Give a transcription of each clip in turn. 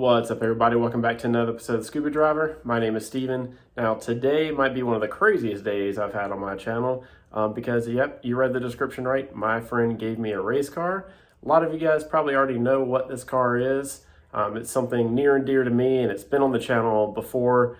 What's up, everybody? Welcome back to another episode of Scuba Driver. My name is Steven. Now, today might be one of the craziest days I've had on my channel because, yep, you read the description right. My friend gave me a race car. A lot of you guys probably already know what this car is. It's something near and dear to me, and it's been on the channel before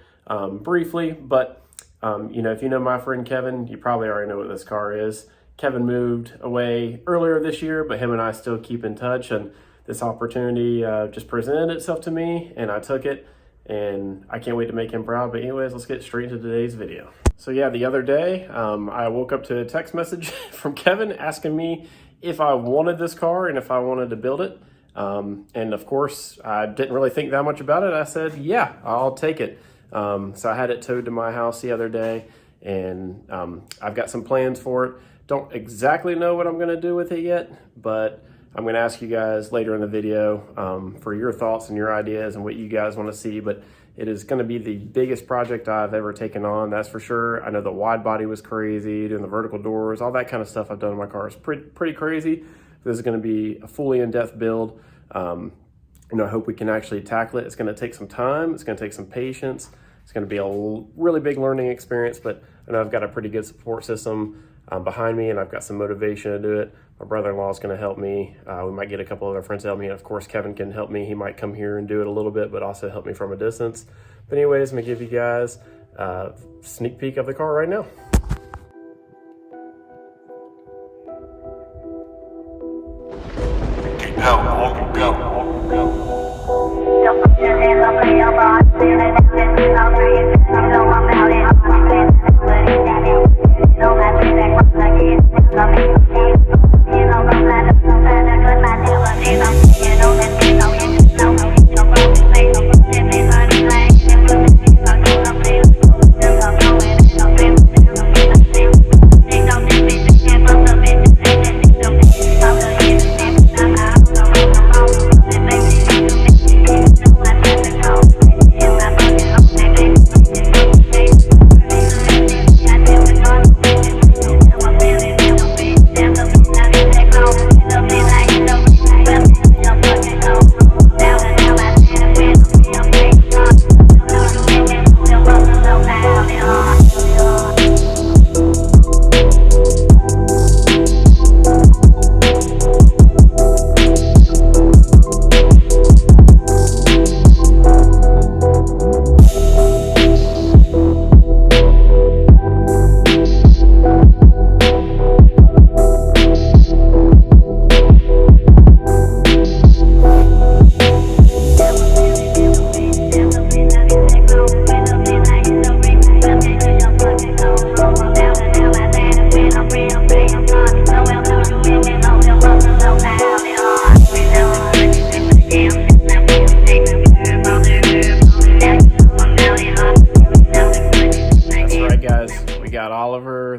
briefly, but you know, if you know my friend Kevin, you probably already know what this car is. Kevin moved away earlier this year, but him and I still keep in touch, and this opportunity just presented itself to me, and I took it, and I can't wait to make him proud. But anyways, let's get straight into today's video. So yeah, the other day, I woke up to a text message from Kevin asking me if I wanted this car and if I wanted to build it. And of course, I didn't really think that much about it. I said, yeah, I'll take it. So I had it towed to my house the other day, and I've got some plans for it. Don't exactly know what I'm gonna do with it yet, but I'm going to ask you guys later in the video for your thoughts and your ideas and what you guys want to see, but it is going to be the biggest project I've ever taken on, that's for sure. I know the wide body was crazy, doing the vertical doors, all that kind of stuff I've done in my car is pretty crazy. This is going to be a fully in-depth build. You know, I hope we can actually tackle it. It's going to take some time. It's going to take some patience. It's going to be a really big learning experience, but I know I've got a pretty good support system behind me, and I've got some motivation to do it. My brother-in-law is going to help me. We might get a couple other friends to help me, and of course Kevin can help me. He might come here and do it a little bit, but also help me from a distance. But anyways, I'm going to give you guys a sneak peek of the car right now.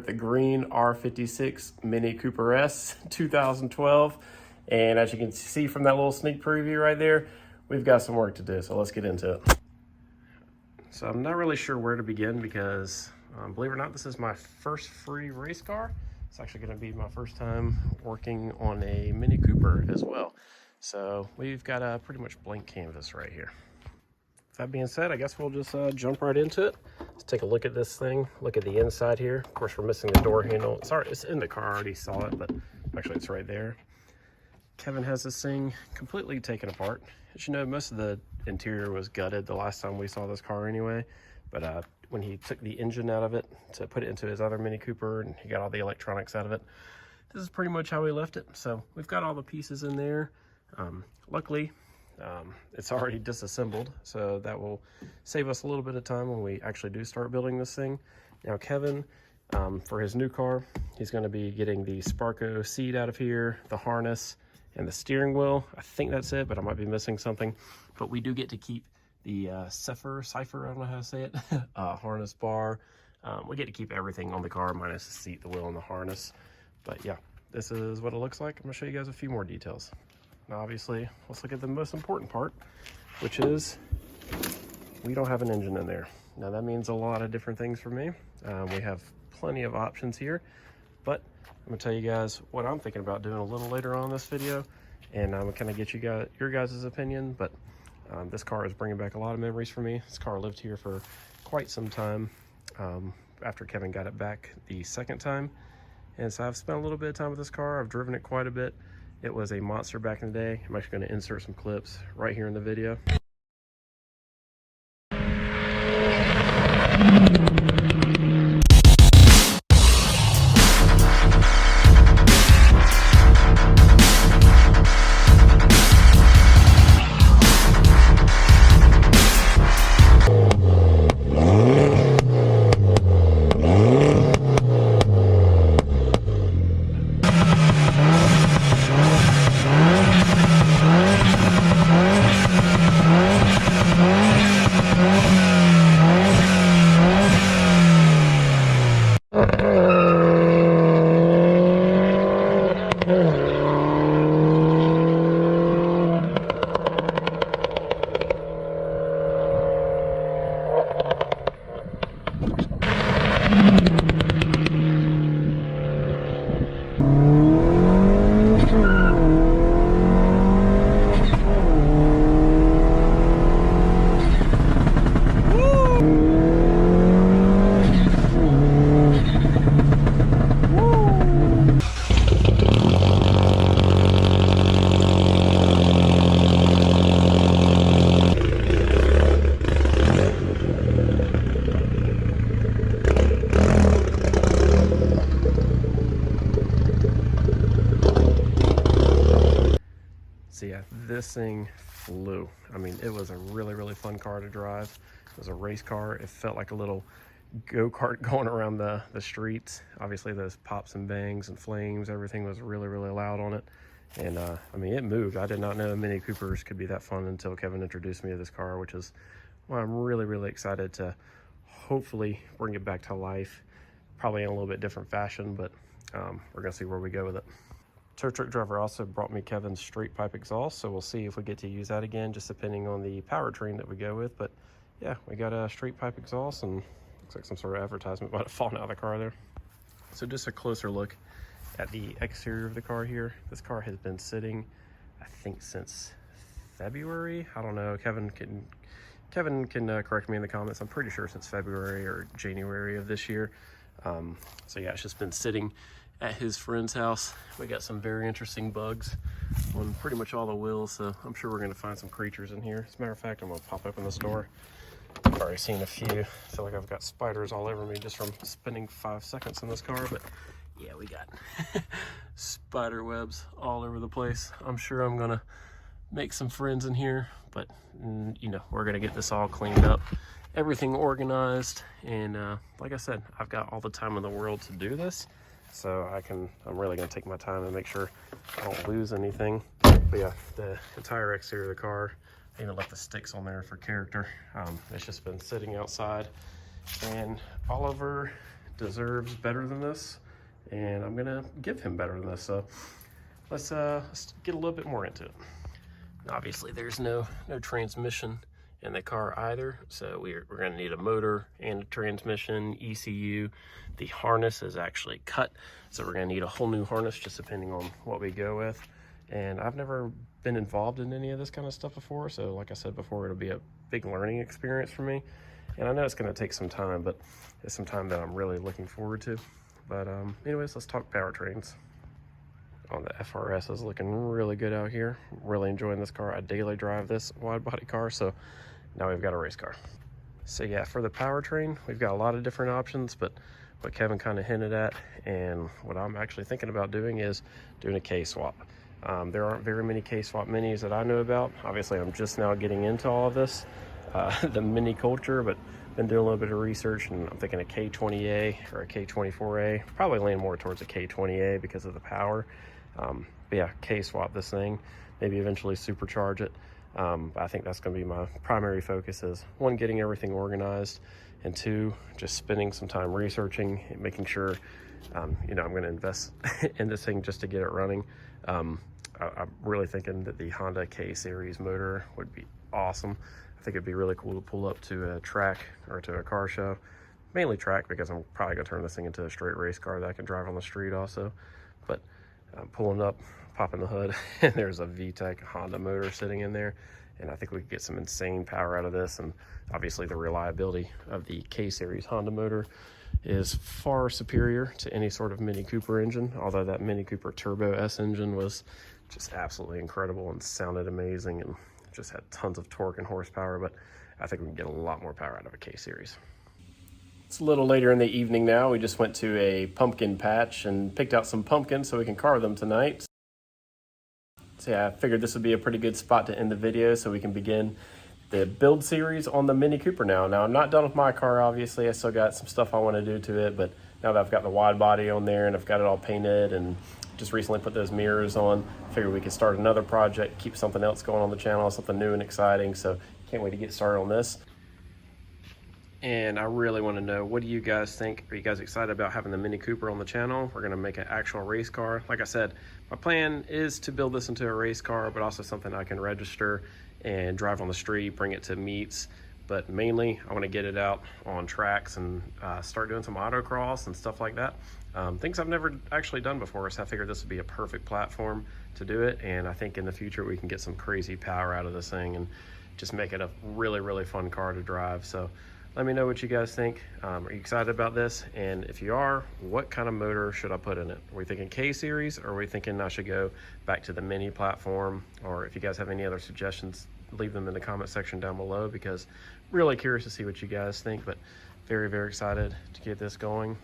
The green R56 Mini Cooper S 2012, and as you can see from that little sneak preview right there, we've got some work to do, so let's get into it. So I'm not really sure where to begin because believe it or not, this is my first free race car. It's actually going to be my first time working on a Mini Cooper as well, so we've got a pretty much blank canvas right here. That being said, I guess we'll just jump right into it. Let's take a look at this thing, look at the inside here. Of course, we're missing the door handle. Sorry, it's in the car, I already saw it, but actually it's right there. Kevin has this thing completely taken apart. As you know, most of the interior was gutted the last time we saw this car anyway, but when he took the engine out of it to put it into his other Mini Cooper and he got all the electronics out of it, this is pretty much how we left it. So we've got all the pieces in there. Luckily, it's already disassembled, so that will save us a little bit of time when we actually do start building this thing. Now Kevin, for his new car, he's going to be getting the Sparco seat out of here, the harness, and the steering wheel. I think that's it, but I might be missing something. But we do get to keep the cipher, I don't know how to say it, harness bar. We get to keep everything on the car minus the seat, the wheel, and the harness. But yeah, this is what it looks like. I'm going to show you guys a few more details. Now obviously, let's look at the most important part, which is we don't have an engine in there. Now that means a lot of different things for me. We have plenty of options here, but I'm gonna tell you guys what I'm thinking about doing a little later on in this video, and I'm gonna kind of get you guys your guys' opinion. But This car is bringing back a lot of memories for me. This car lived here for quite some time after Kevin got it back the second time. And so I've spent a little bit of time with this car. I've driven it quite a bit. It was a monster back in the day. I'm actually going to insert some clips right here in the video. So yeah, this thing flew. I mean, it was a really, really fun car to drive. It was a race car. It felt like a little go-kart going around the streets. Obviously those pops and bangs and flames, everything was really, really loud on it. And I mean, it moved. I did not know Mini Coopers could be that fun until Kevin introduced me to this car, which is why I'm really, really excited to hopefully bring it back to life. Probably in a little bit different fashion, but we're gonna see where we go with it. Tow truck driver also brought me Kevin's straight pipe exhaust, so we'll see if we get to use that again, just depending on the powertrain that we go with. But yeah, we got a straight pipe exhaust, and looks like some sort of advertisement might have fallen out of the car there. So just a closer look at the exterior of the car here. This car has been sitting, I think, since February. I don't know. Kevin can correct me in the comments. I'm pretty sure since February or January of this year. So yeah, it's just been sitting at his friend's house. We got some very interesting bugs on pretty much all the wheels, so I'm sure we're gonna find some creatures in here. As a matter of fact, I'm gonna pop open this door. I've already seen a few. I feel like I've got spiders all over me just from spending 5 seconds in this car, but yeah, we got spider webs all over the place. I'm sure I'm gonna make some friends in here, but you know, we're gonna get this all cleaned up, everything organized, and like I said, I've got all the time in the world to do this. So I'm really gonna take my time and make sure I don't lose anything. But yeah, the entire exterior of the car, I even left the sticks on there for character. It's just been sitting outside, and Oliver deserves better than this, and I'm gonna give him better than this. So let's get a little bit more into it. Obviously there's no transmission in the car either, so we're going to need a motor and a transmission, ECU. The harness is actually cut, so we're going to need a whole new harness just depending on what we go with. And I've never been involved in any of this kind of stuff before, so like I said before, it'll be a big learning experience for me. And I know it's going to take some time, but it's some time that I'm really looking forward to. But anyways, let's talk powertrains. On the FRS is looking really good out here. Really enjoying this car. I daily drive this wide body car, so now we've got a race car. So yeah, for the powertrain, we've got a lot of different options, but what Kevin kind of hinted at, and what I'm actually thinking about doing, is doing a K-swap. There aren't very many K-swap minis that I know about. Obviously, I'm just now getting into all of this, the mini culture, but been doing a little bit of research, and I'm thinking a K20A or a K24A. Probably lean more towards a K20A because of the power. But yeah, K-swap this thing, maybe eventually supercharge it. I think that's going to be my primary focus, is one, getting everything organized, and two, just spending some time researching and making sure, you know, I'm going to invest in this thing just to get it running. I'm really thinking that the Honda K-Series motor would be awesome. I think it'd be really cool to pull up to a track or to a car show, mainly track, because I'm probably going to turn this thing into a straight race car that I can drive on the street also. But pulling up, popping the hood, and there's a VTEC Honda motor sitting in there. and I think we could get some insane power out of this. And obviously the reliability of the K-Series Honda motor is far superior to any sort of Mini Cooper engine, although that Mini Cooper Turbo S engine was just absolutely incredible and sounded amazing and just had tons of torque and horsepower. But I think we can get a lot more power out of a K-Series. It's a little later in the evening now. We just went to a pumpkin patch and picked out some pumpkins so we can carve them tonight. So yeah, I figured this would be a pretty good spot to end the video so we can begin the build series on the Mini Cooper now. Now, I'm not done with my car, obviously. I still got some stuff I want to do to it, but now that I've got the wide body on there and I've got it all painted and just recently put those mirrors on, I figured we could start another project, keep something else going on the channel, something new and exciting. So can't wait to get started on this. And I really want to know, what do you guys think? Are you guys excited about having the Mini Cooper on the channel? We're going to make an actual race car. Like I said, my plan is to build this into a race car, but also something I can register and drive on the street, bring it to meets. But mainly, I want to get it out on tracks and start doing some autocross and stuff like that. Things I've never actually done before, so I figured this would be a perfect platform to do it. And I think in the future, we can get some crazy power out of this thing and just make it a really, really fun car to drive. So let me know what you guys think. Are you excited about this? And if you are, what kind of motor should I put in it? Are we thinking K-Series, or are we thinking I should go back to the Mini platform? Or if you guys have any other suggestions, leave them in the comment section down below, because really curious to see what you guys think, but very, very excited to get this going.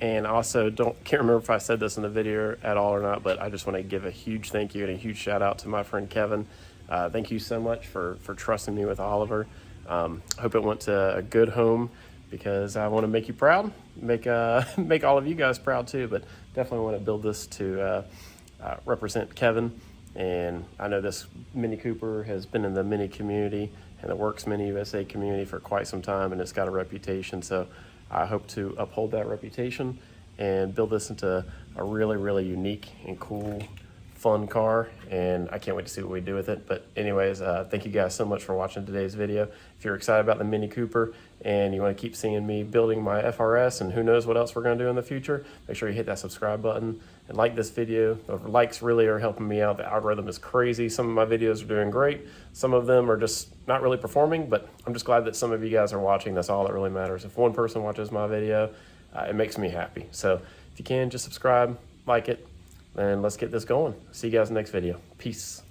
And also, can't remember if I said this in the video at all or not, but I just want to give a huge thank you and a huge shout out to my friend Kevin. Thank you so much for trusting me with Oliver. I hope it went to a good home, because I want to make you proud, make all of you guys proud too, but definitely want to build this to represent Kevin. And I know this Mini Cooper has been in the Mini community and the Works Mini USA community for quite some time, and it's got a reputation. So I hope to uphold that reputation and build this into a really, really unique and cool, fun car, and I can't wait to see what we do with it. But anyways, thank you guys so much for watching today's video. If you're excited about the Mini Cooper and you want to keep seeing me building my FRS and who knows what else we're going to do in the future, make sure you hit that subscribe button and like this video. The likes really are helping me out. The algorithm is crazy. Some of my videos are doing great. Some of them are just not really performing, but I'm just glad that some of you guys are watching. That's all that really matters. If one person watches my video, it makes me happy. So if you can, just subscribe, like it, and let's get this going. See you guys in the next video. Peace.